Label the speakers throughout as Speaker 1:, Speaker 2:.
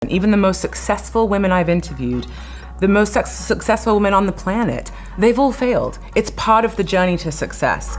Speaker 1: Even the most successful women I've interviewed, the most successful women on the planet, they've all failed. It's part of the journey to success.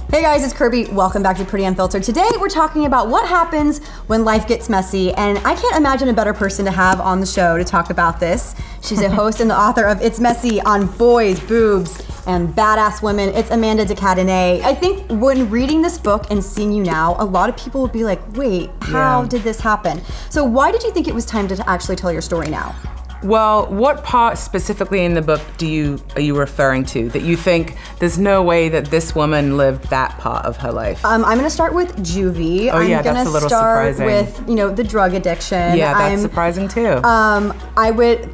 Speaker 2: Hey guys, it's Kirby. Welcome back to Pretty Unfiltered. Today we're talking about what happens when life gets messy, and I can't imagine a better person to have on the show to talk about this. She's a host and the author of It's Messy on Boys, Boobs, and Badass Women. It's Amanda de Cadenet. I think when reading this book and seeing you now, a lot of people would be like, wait, how did this happen? So why did you think it was time to actually tell your story now?
Speaker 1: Well, what part specifically in the book are you referring to that you think there's no way that this woman lived that part of her life?
Speaker 2: I'm going to start with juvie.
Speaker 1: Oh yeah, that's a little surprising.
Speaker 2: I'm going to start with, the drug addiction.
Speaker 1: Yeah, that's surprising too.
Speaker 2: I would,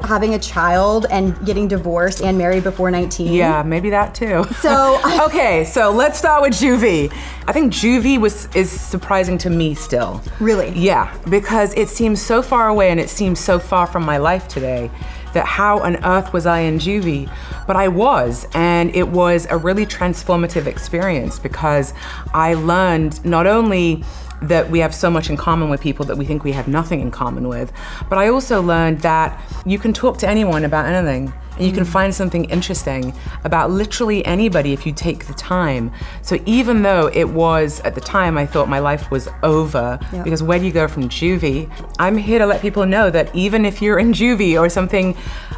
Speaker 2: having a child and getting divorced and married before 19.
Speaker 1: Yeah, maybe that too.
Speaker 2: So
Speaker 1: okay, so let's start with juvie. I think juvie is surprising to me still.
Speaker 2: Really?
Speaker 1: Yeah, because it seems so far away and it seems so far from my life today that how on earth was I in juvie? But I was, and it was a really transformative experience because I learned not only that we have so much in common with people that we think we have nothing in common with, but I also learned that you can talk to anyone about anything. And you can find something interesting about literally anybody if you take the time. So even though it was, at the time, I thought my life was over, because where do you go from juvie? I'm here to let people know that even if you're in juvie or something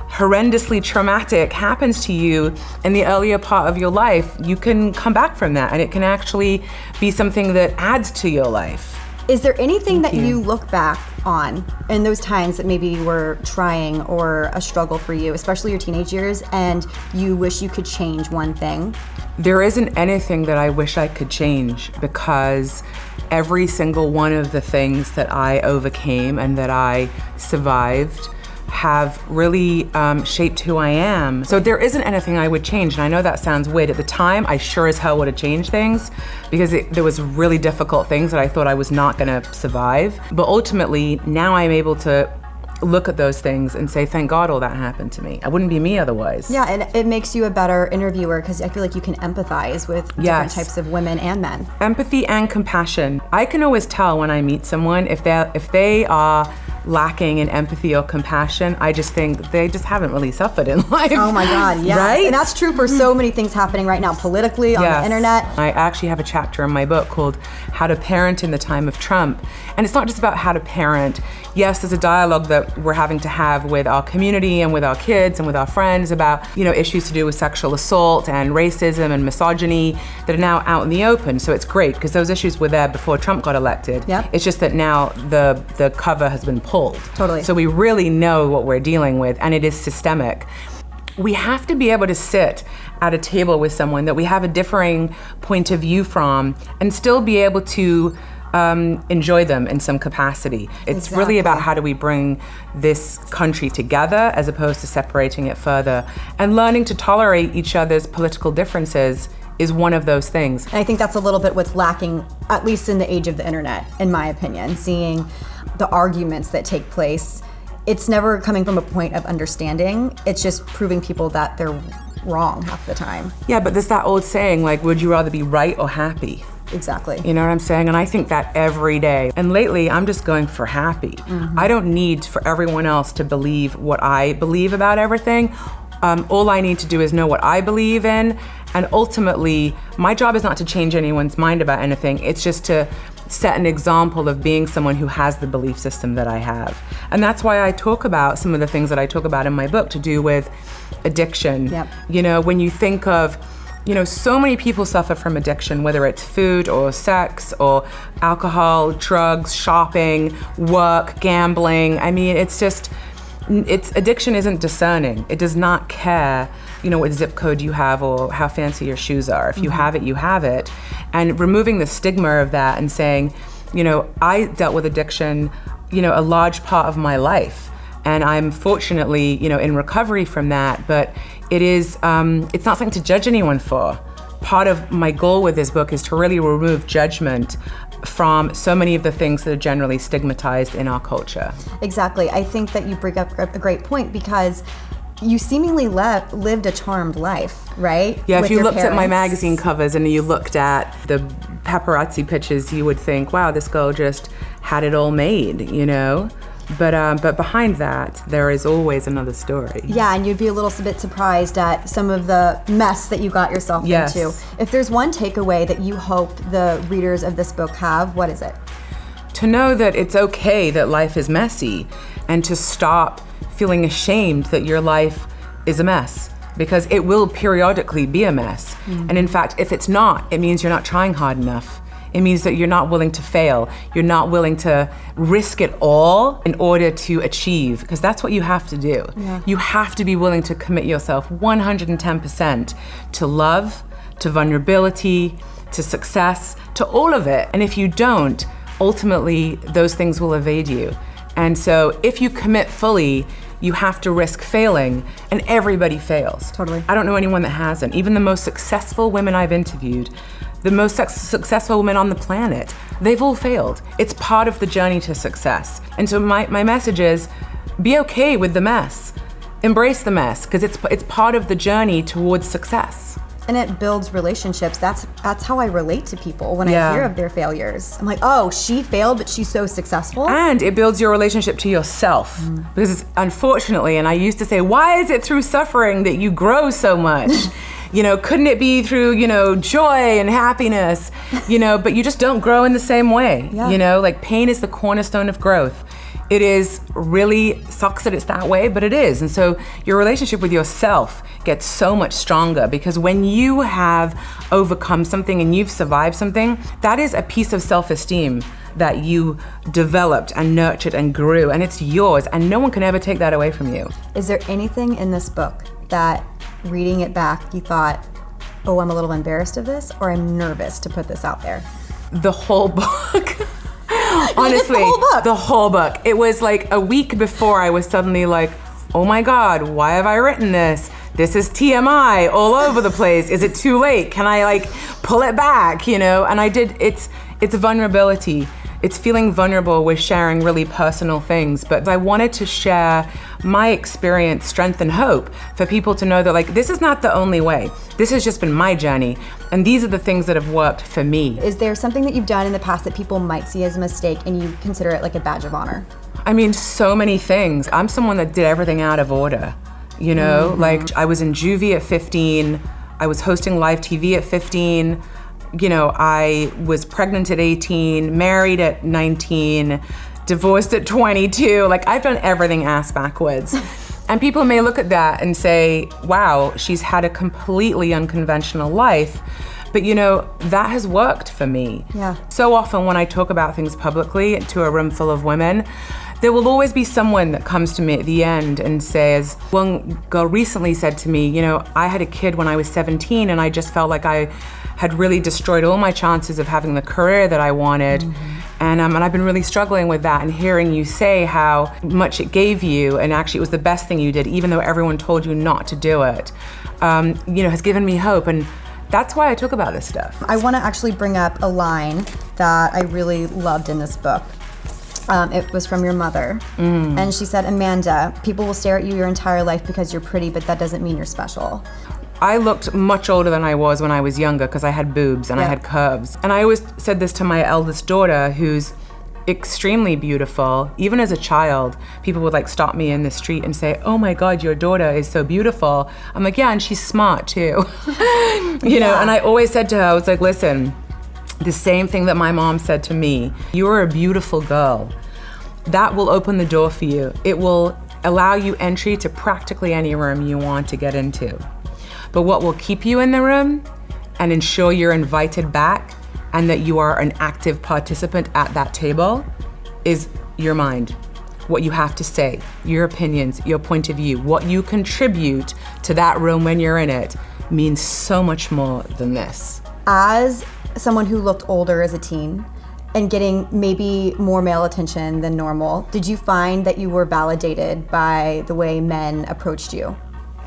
Speaker 1: horrendously traumatic happens to you in the earlier part of your life, you can come back from that, and it can actually be something that adds to your life.
Speaker 2: Is there anything that you look back on in those times that maybe you were trying or a struggle for you, especially your teenage years, and you wish you could change one thing?
Speaker 1: There isn't anything that I wish I could change because every single one of the things that I overcame and that I survived have really shaped who I am. So there isn't anything I would change, and I know that sounds weird. At the time, I sure as hell would have changed things because there was really difficult things that I thought I was not gonna survive. But ultimately, now I'm able to look at those things and say, thank God all that happened to me. I wouldn't be me otherwise.
Speaker 2: Yeah, and it makes you a better interviewer because I feel like you can empathize with different types of women and men.
Speaker 1: Empathy and compassion. I can always tell when I meet someone if they are lacking in empathy or compassion. I just think they just haven't really suffered in life.
Speaker 2: Oh my God, yes.
Speaker 1: Right?
Speaker 2: And that's true for so many things happening right now, politically, on the internet.
Speaker 1: I actually have a chapter in my book called How to Parent in the Time of Trump. And it's not just about how to parent. Yes, there's a dialogue that we're having to have with our community and with our kids and with our friends about, issues to do with sexual assault and racism and misogyny that are now out in the open. So it's great because those issues were there before Trump got elected.
Speaker 2: Yep.
Speaker 1: It's just that now the cover has been pulled.
Speaker 2: Totally.
Speaker 1: So we really know what we're dealing with, and it is systemic. We have to be able to sit at a table with someone that we have a differing point of view from and still be able to enjoy them in some capacity. It's really about how do we bring this country together as opposed to separating it further, and learning to tolerate each other's political differences is one of those things.
Speaker 2: And I think that's a little bit what's lacking, at least in the age of the internet, in my opinion, seeing the arguments that take place. It's never coming from a point of understanding. It's just proving people that they're wrong half the time.
Speaker 1: Yeah, but there's that old saying, like, would you rather be right or happy?
Speaker 2: Exactly.
Speaker 1: You know what I'm saying? And I think that every day. And lately, I'm just going for happy. I don't need for everyone else to believe what I believe about everything. All I need to do is know what I believe in. And ultimately, my job is not to change anyone's mind about anything. It's just to set an example of being someone who has the belief system that I have. And that's why I talk about some of the things that I talk about in my book to do with addiction.
Speaker 2: Yep.
Speaker 1: When you think of, so many people suffer from addiction, whether it's food or sex or alcohol, drugs, shopping, work, gambling. I mean, addiction isn't discerning. It does not care, what zip code you have or how fancy your shoes are. If you have it, you have it. And removing the stigma of that and saying, I dealt with addiction, a large part of my life. And I'm fortunately, in recovery from that, but it's not something to judge anyone for. Part of my goal with this book is to really remove judgment from so many of the things that are generally stigmatized in our culture.
Speaker 2: Exactly. I think that you bring up a great point because you seemingly lived a charmed life, right?
Speaker 1: Yeah,
Speaker 2: with
Speaker 1: if you
Speaker 2: your
Speaker 1: looked at my
Speaker 2: parents.
Speaker 1: magazine covers and you looked at the paparazzi pictures, you would think, wow, this girl just had it all made, you know? But behind that, there is always another story.
Speaker 2: Yeah, and you'd be a little bit surprised at some of the mess that you got yourself into. If there's one takeaway that you hope the readers of this book have, what is it?
Speaker 1: To know that it's okay that life is messy, and to stop feeling ashamed that your life is a mess, because it will periodically be a mess. And in fact, if it's not, it means you're not trying hard enough. It means that you're not willing to fail. You're not willing to risk it all in order to achieve, because that's what you have to do. You have to be willing to commit yourself 110% to love, to vulnerability, to success, to all of it. And if you don't, ultimately, those things will evade you. And so if you commit fully, you have to risk failing, and everybody fails.
Speaker 2: Totally.
Speaker 1: I don't know anyone that hasn't. Even the most successful women I've interviewed, the most successful women on the planet, they've all failed. It's part of the journey to success. And so my message is, be okay with the mess. Embrace the mess, because it's part of the journey towards success.
Speaker 2: And it builds relationships. That's how I relate to people when I hear of their failures. I'm like, oh, she failed, but she's so successful.
Speaker 1: And it builds your relationship to yourself. Because unfortunately, and I used to say, why is it through suffering that you grow so much? You know, couldn't it be through, you know, joy and happiness? You know, but you just don't grow in the same way. You know, like pain is the cornerstone of growth. It is really sucks that it's that way, but it is. And so your relationship with yourself gets so much stronger, because when you have overcome something and you've survived something, that is a piece of self-esteem that you developed and nurtured and grew, and it's yours, and no one can ever take that away from you.
Speaker 2: Is there anything in this book that, reading it back, you thought, oh, I'm a little embarrassed of this, or I'm nervous to put this out there?
Speaker 1: The whole book.
Speaker 2: Honestly,
Speaker 1: the whole book. It was like a week before I was suddenly like, oh my God, why have I written this? This is TMI all over the place. Is it too late? Can I like pull it back, you know? And I did. It's vulnerability. It's feeling vulnerable with sharing really personal things. But I wanted to share my experience, strength, and hope for people to know that like this is not the only way. This has just been my journey. And these are the things that have worked for me.
Speaker 2: Is there something that you've done in the past that people might see as a mistake and you consider it like a badge of honor?
Speaker 1: I mean, so many things. I'm someone that did everything out of order. You know, like I was in juvie at 15. I was hosting live TV at 15. You know, I was pregnant at 18, married at 19, divorced at 22. Like I've done everything ass backwards. And people may look at that and say, wow, she's had a completely unconventional life. But you know, that has worked for me. So often when I talk about things publicly to a room full of women, there will always be someone that comes to me at the end and says, one girl recently said to me, you know, I had a kid when I was 17 and I just felt like I had really destroyed all my chances of having the career that I wanted. And I've been really struggling with that, and hearing you say how much it gave you, and actually it was the best thing you did, even though everyone told you not to do it, you know, has given me hope. And that's why I talk about this stuff.
Speaker 2: I want to actually bring up a line that I really loved in this book. It was from your mother. And she said, Amanda, people will stare at you your entire life because you're pretty, but that doesn't mean you're special.
Speaker 1: I looked much older than I was when I was younger because I had boobs and I had curves. And I always said this to my eldest daughter, who's extremely beautiful. Even as a child, people would like stop me in the street and say, oh my God, your daughter is so beautiful. I'm like, yeah, and she's smart too. You know, and I always said to her, I was like, listen, the same thing that my mom said to me, you are a beautiful girl. That will open the door for you. It will allow you entry to practically any room you want to get into. But what will keep you in the room and ensure you're invited back and that you are an active participant at that table is your mind. What you have to say, your opinions, your point of view, what you contribute to that room when you're in it means so much more than this.
Speaker 2: As someone who looked older as a teen and getting maybe more male attention than normal, did you find that you were validated by the way men approached you?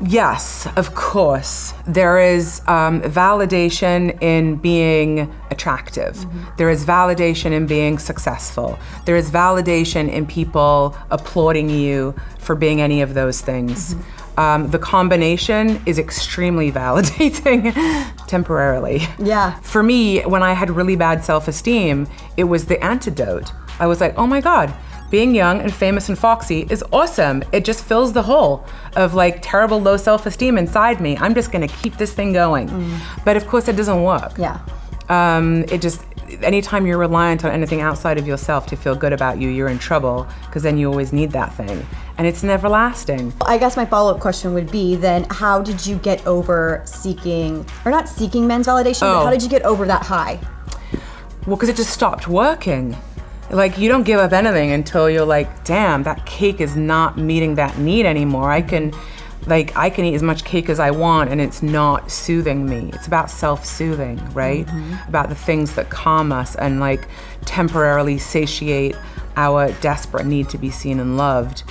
Speaker 1: Yes, of course. There is validation in being attractive. There is validation in being successful. There is validation in people applauding you for being any of those things. The combination is extremely validating. temporarily.
Speaker 2: Yeah.
Speaker 1: For me, when I had really bad self-esteem, it was the antidote. I was like, oh my God, being young and famous and foxy is awesome. It just fills the hole of like terrible low self-esteem inside me. I'm just gonna keep this thing going. But of course it doesn't work.
Speaker 2: Yeah.
Speaker 1: Anytime you're reliant on anything outside of yourself to feel good about you, you're in trouble, because then you always need that thing. And it's never lasting.
Speaker 2: I guess my follow-up question would be then, how did you get over seeking, or not seeking men's validation, but how did you get over that high?
Speaker 1: Well, because it just stopped working. Like, you don't give up anything until you're like, damn, that cake is not meeting that need anymore. I can eat as much cake as I want and it's not soothing me. It's about self-soothing, right? About the things that calm us and like temporarily satiate our desperate need to be seen and loved.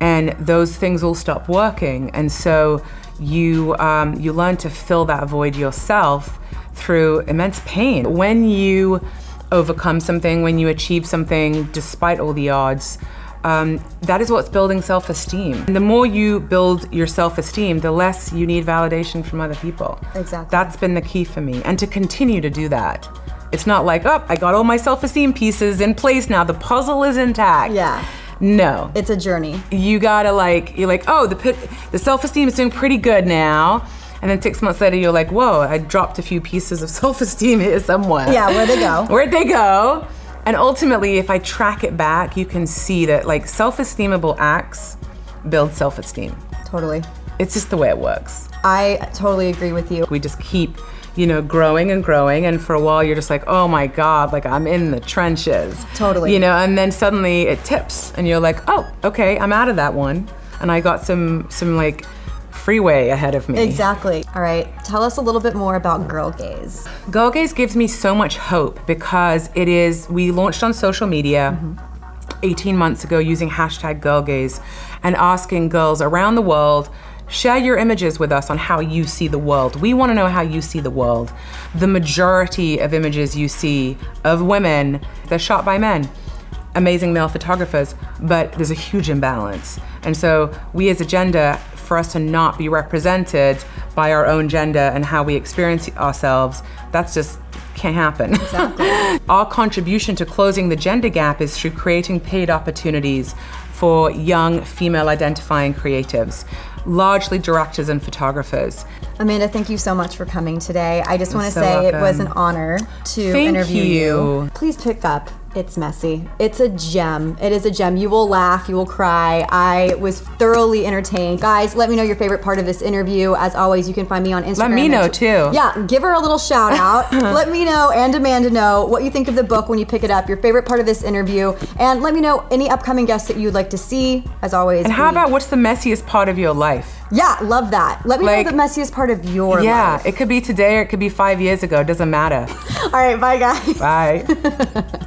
Speaker 1: And those things all stop working. And so you learn to fill that void yourself through immense pain. When you overcome something, when you achieve something despite all the odds, that is what's building self-esteem. And the more you build your self-esteem, the less you need validation from other people.
Speaker 2: Exactly.
Speaker 1: That's been the key for me, and to continue to do that. It's not like, oh, I got all my self-esteem pieces in place now, the puzzle is intact.
Speaker 2: Yeah.
Speaker 1: No.
Speaker 2: It's a journey.
Speaker 1: You gotta you're like, oh, the self-esteem is doing pretty good now. And then 6 months later, you're like, whoa, I dropped a few pieces of self-esteem here somewhere.
Speaker 2: Yeah, where'd they go?
Speaker 1: Where'd they go? And ultimately, if I track it back, you can see that like self-esteemable acts build self-esteem.
Speaker 2: Totally.
Speaker 1: It's just the way it works.
Speaker 2: I totally agree with you.
Speaker 1: We just keep, growing and growing, and for a while you're just like, oh my God, like I'm in the trenches.
Speaker 2: Totally.
Speaker 1: And then suddenly it tips, and you're like, oh, okay, I'm out of that one, and I got some like freeway ahead of me.
Speaker 2: Exactly. All right, tell us a little bit more about Girl Gaze.
Speaker 1: Girl Gaze gives me so much hope because we launched on social media 18 months ago using hashtag Girl Gaze and asking girls around the world, share your images with us on how you see the world. We want to know how you see the world. The majority of images you see of women, they're shot by men. Amazing male photographers, but there's a huge imbalance. And so we as a gender, for us to not be represented by our own gender and how we experience ourselves, that's just can't happen.
Speaker 2: Exactly.
Speaker 1: Our contribution to closing the gender gap is through creating paid opportunities for young female identifying creatives, largely directors and photographers.
Speaker 2: Amanda, thank you so much for coming today. I just want to
Speaker 1: so
Speaker 2: say
Speaker 1: welcome.
Speaker 2: It was an honor to interview you. Please pick up It's Messy. It's a gem. It is a gem. You will laugh, you will cry. I was thoroughly entertained. Guys, let me know your favorite part of this interview. As always, you can find me on Instagram.
Speaker 1: Let me know too.
Speaker 2: Yeah, give her a little shout out. Let me know and Amanda know what you think of the book when you pick it up, your favorite part of this interview, and let me know any upcoming guests that you'd like to see. As always.
Speaker 1: And how about what's the messiest part of your life?
Speaker 2: Yeah, love that. Let me know the messiest part of your life.
Speaker 1: Yeah, it could be today or it could be 5 years ago. It doesn't matter.
Speaker 2: All right, bye guys.
Speaker 1: Bye.